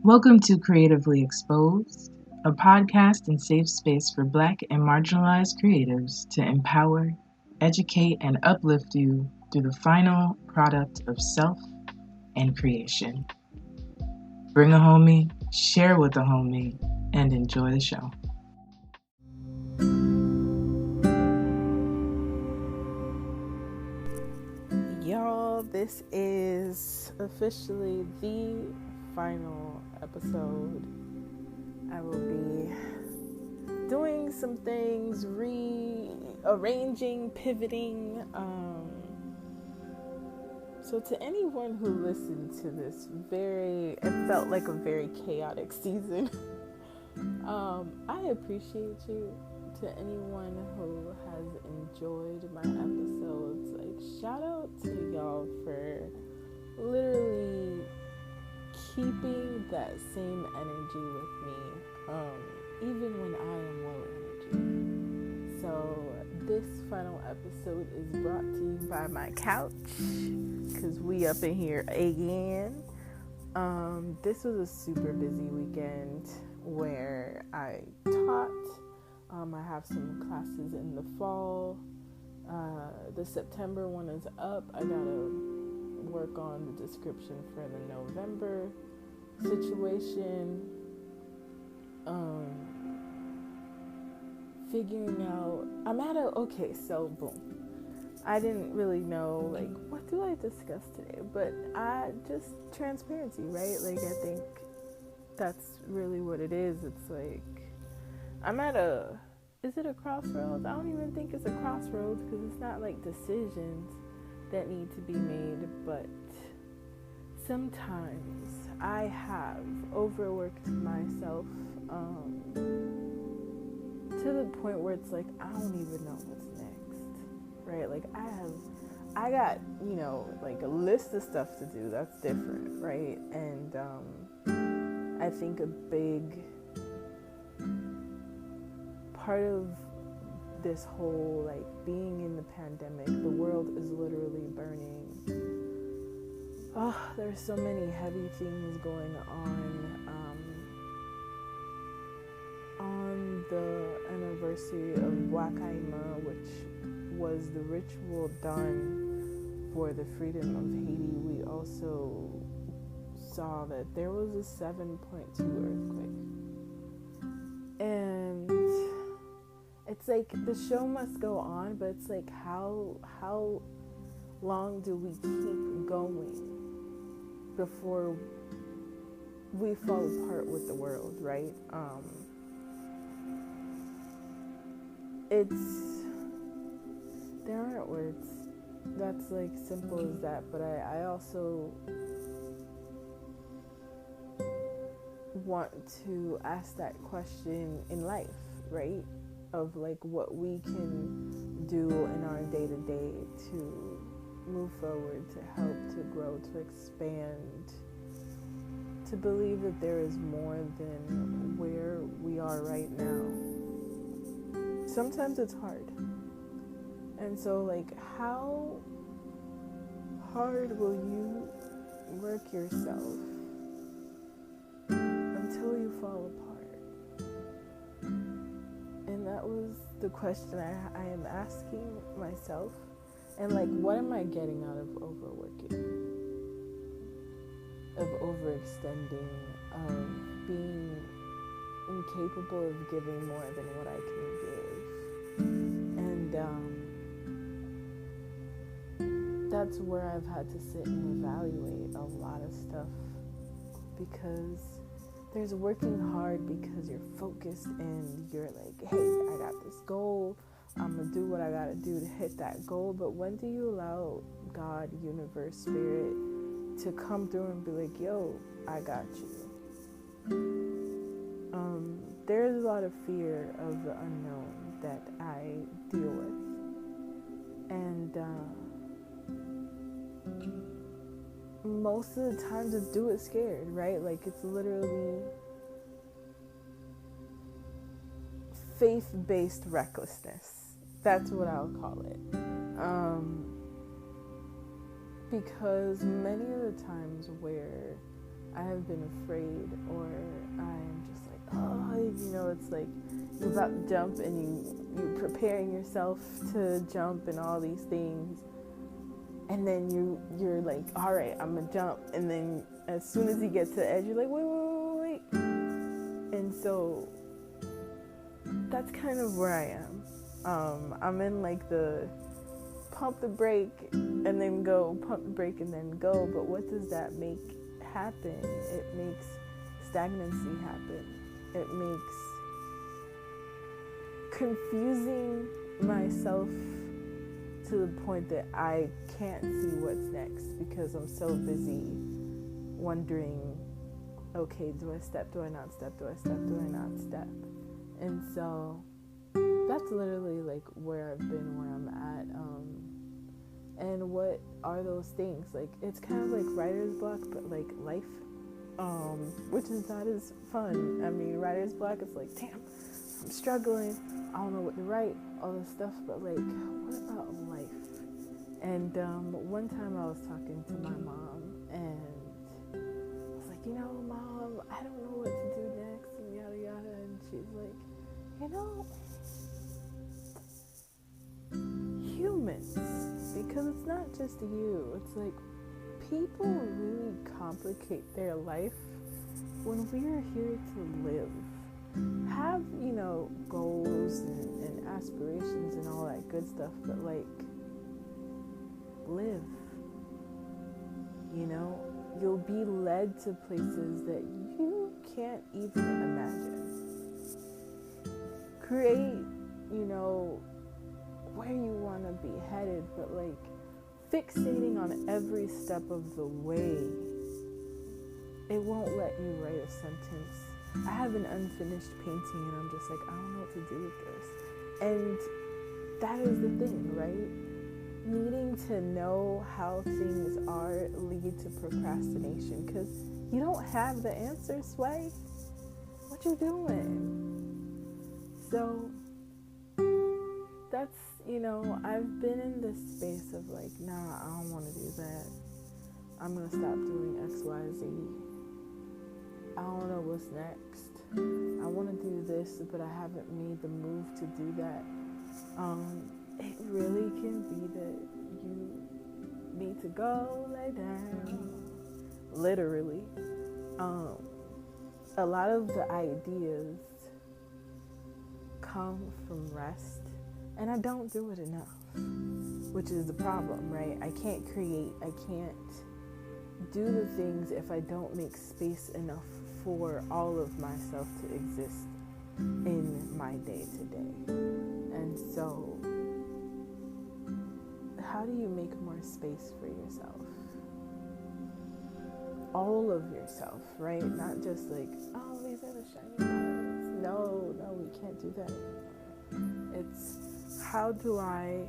Welcome to Creatively Exposed, a podcast and safe space for Black and marginalized creatives to empower, educate, and uplift you through the final product of self and creation. Bring a homie, share with a homie, and enjoy the show. Y'all, this is officially the final episode. I will be doing some things, rearranging, pivoting. So to anyone who listened to this it felt like a very chaotic season. I appreciate you. To anyone who has enjoyed my episodes, shout out to y'all for literally keeping that same energy with me, even when I am low energy. So this final episode is brought to you by my couch, because we up in here again. This was a super busy weekend where I taught. I have some classes in the fall. The September one is up. I gotta work on the description for the November situation. Figuring out, so boom. I didn't really know, what do I discuss today? But transparency, right? I think that's really what it is. It's I'm at is it a crossroads? I don't even think it's a crossroads, because it's not decisions that need to be made, but sometimes I have overworked myself to the point where it's I don't even know what's next, right? I got, a list of stuff to do. That's different, right? And I think a big part of this whole being in the pandemic, the world is literally burning. There's so many heavy things going on the anniversary of Black 𝐂𝐚𝐬𝐡, which was the ritual done for the freedom of Haiti. We also saw that there was a 7.2 earthquake, and it's the show must go on, but it's how long do we keep going before we fall apart with the world, right? There aren't words that's simple as that, but I also want to ask that question in life, right? Of what we can do in our day-to-day to move forward, to help, to grow, to expand, to believe that there is more than where we are right now. Sometimes it's hard. And so how hard will you work yourself until you fall apart? And that was the question I am asking myself. And what am I getting out of overworking? Of overextending, of being incapable of giving more than what I can give. And that's where I've had to sit and evaluate a lot of stuff, because there's working hard because you're focused and you're hey, I got this goal. I'm going to do what I got to do to hit that goal. But when do you allow God, universe, spirit to come through and be yo, I got you? There's a lot of fear of the unknown that I deal with. And most of the time just do it scared, right? It's literally faith-based recklessness. That's what I'll call it. Because many of the times where I have been afraid, or I'm just like, oh, it's like you're about to jump and you're preparing yourself to jump and all these things. And then you're like, all right, I'm going to jump. And then as soon as you get to the edge, you're like, wait. And so that's kind of where I am. I'm in like the pump the brake and then go, pump the brake and then go. But what does that make happen? It makes stagnancy happen. It makes confusing myself to the point that I can't see what's next because I'm so busy wondering, okay, do I step, do I not step, do I step, do I not step? And so that's literally like where I've been, where I'm at. And what are those things? Like, it's kind of like writer's block, but like life, which is not as fun. I mean, writer's block is like, damn, I'm struggling. I don't know what to write, all this stuff, but like, what about life? And one time I was talking to my mom, and I was like, Mom, I don't know what to do next, and yada yada. And she's like, humans, because it's not just you. It's like people really complicate their life when we're here to live. Have, goals and aspirations and all that good stuff, but like, live. You'll be led to places that you can't even imagine. Create, where you want to be headed, but like fixating on every step of the way, it won't let you write a sentence. I have an unfinished painting and I'm just like, I don't know what to do with this. And that is the thing, right? Needing to know how things are lead to procrastination, because you don't have the answer, Sway. What you doing? So that's, I've been in this space of like, nah, I don't want to do that. I'm going to stop doing X, Y, Z. I don't know what's next. I want to do this, but I haven't made the move to do that. It really can be that you need to go lay down. Literally. A lot of the ideas come from rest, and I don't do it enough, which is the problem, right? I can't create, I can't do the things if I don't make space enough for all of myself to exist in my day-to-day. And so, how do you make more space for yourself? All of yourself, right? Not just like, oh, these are the shiny parts. No, we can't do that anymore. It's, how do I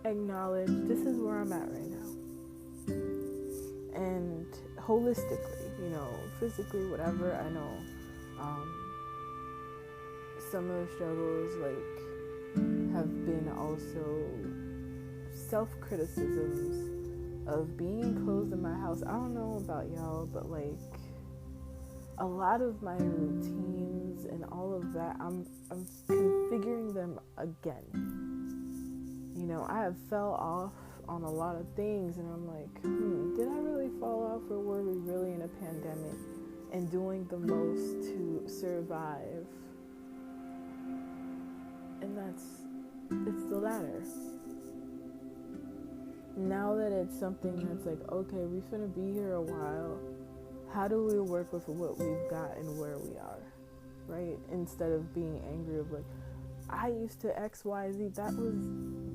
acknowledge this is where I'm at right now? And holistically, physically, whatever, I know some of the struggles have been also self-criticisms of being enclosed in my house. I don't know about y'all, but a lot of my routines and all of that, I'm configuring them again. I have fell off on a lot of things, and I'm like, did I really fall off, or were we really in a pandemic and doing the most to survive? And it's the latter. Now that it's something that's like, okay, we finna be here a while, how do we work with what we've got and where we are, right? Instead of being angry of like, I used to X, Y, Z, that was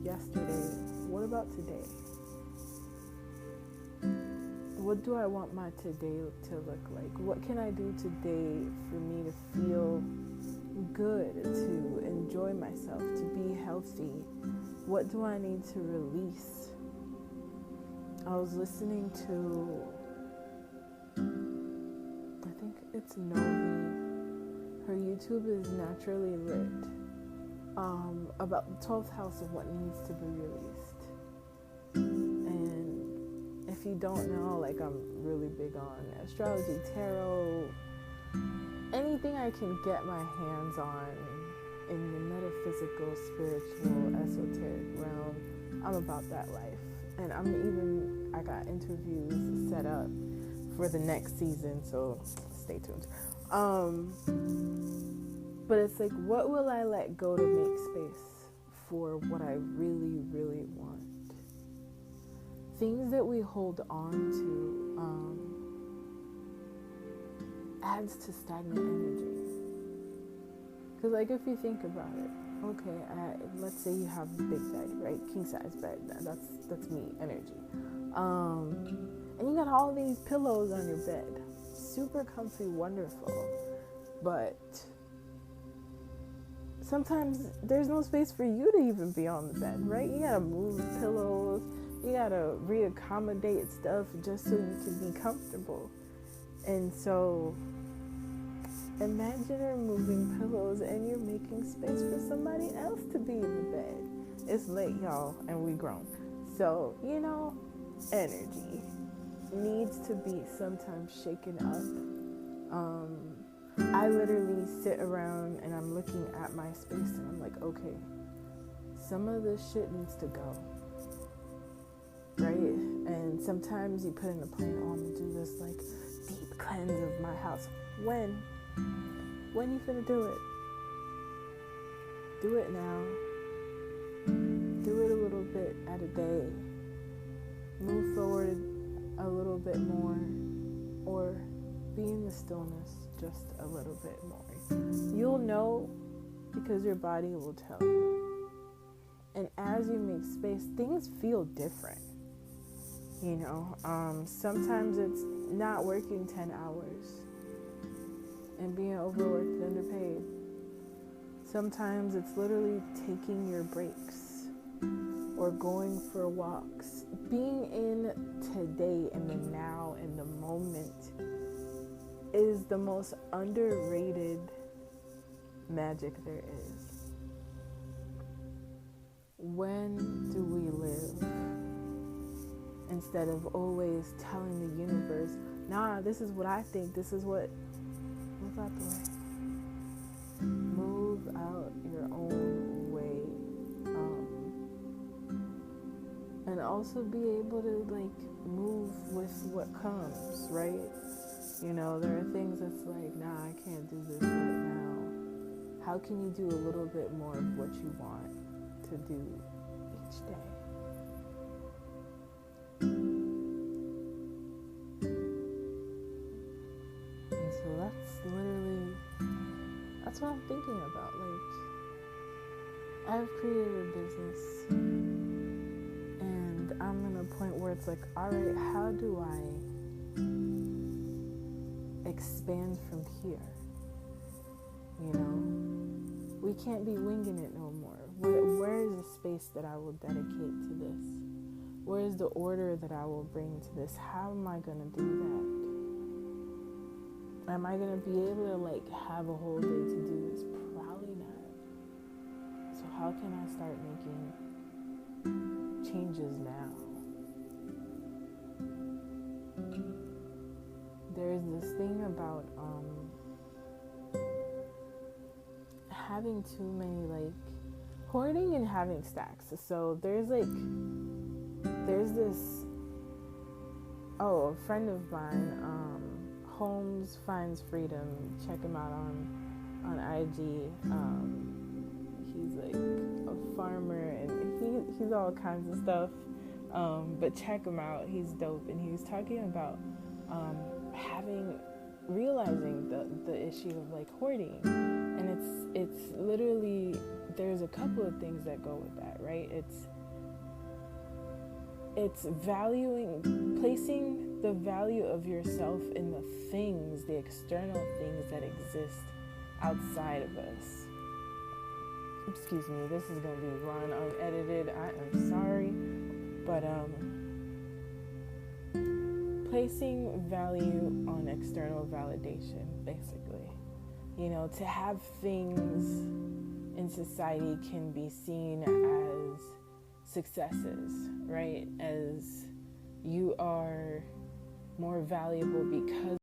yesterday. What about today? What do I want my today to look like? What can I do today for me to feel good, to enjoy myself, to be healthy? What do I need to release? I was listening to, I think it's Novi. Her YouTube is Naturally Lit. About the 12th house of what needs to be released. And if you don't know, like, I'm really big on astrology, tarot, anything I can get my hands on in the metaphysical, spiritual, esoteric realm. I'm about that life. And I got interviews set up for the next season, so stay tuned. But it's like, what will I let go to make space for what I really, really want? Things that we hold on to adds to stagnant energy. Because, like, if you think about it, okay, let's say you have a big bed, right? King size bed. That's me energy. And you got all these pillows on your bed, super comfy, wonderful, but sometimes there's no space for you to even be on the bed, right? You gotta move pillows, you gotta reaccommodate stuff just so you can be comfortable. And so imagine removing pillows and you're making space for somebody else to be in the bed. It's late, y'all, and we grown. So, energy needs to be sometimes shaken up. I literally sit around and I'm looking at my space and I'm like, okay, some of this shit needs to go, right? And sometimes you put in a plan, I'm gonna do this like deep cleanse of my house. When you finna do it? Do it now. Do it a little bit at a day. Move forward a little bit more, or be in the stillness just a little bit more. You'll know because your body will tell you. And as you make space, things feel different. Sometimes it's not working 10 hours and being overworked and underpaid. Sometimes it's literally taking your breaks or going for walks. Being in today, in the now, in the moment is the most underrated magic there is. When do we live? Instead of always telling the universe, nah, this is what I think, this is what... Move out the way. Move out your own way. And also be able to, move with what comes, right? There are things that's like, nah, I can't do this right now. How can you do a little bit more of what you want to do each day? And so that's what I'm thinking about. I've created a business and I'm in a point where it's like, all right, how do I expand from here? We can't be winging it no more. Where is the space that I will dedicate to this? Where is the order that I will bring to this? How am I going to do that? Am I going to be able to have a whole day to do this? Probably not. So how can I start making changes now? There's this thing about having too many, hoarding and having stacks. So there's this, a friend of mine, Holmes Finds Freedom, check him out on IG. He's a farmer and he's all kinds of stuff, but check him out, he's dope. And he was talking about realizing the issue of hoarding, and it's literally, there's a couple of things that go with that, right? It's placing the value of yourself in the things, the external things that exist outside of us. Excuse me, this is gonna be raw and unedited, I am sorry, but placing value on external validation, basically. To have things in society can be seen as successes, right? As, You are more valuable because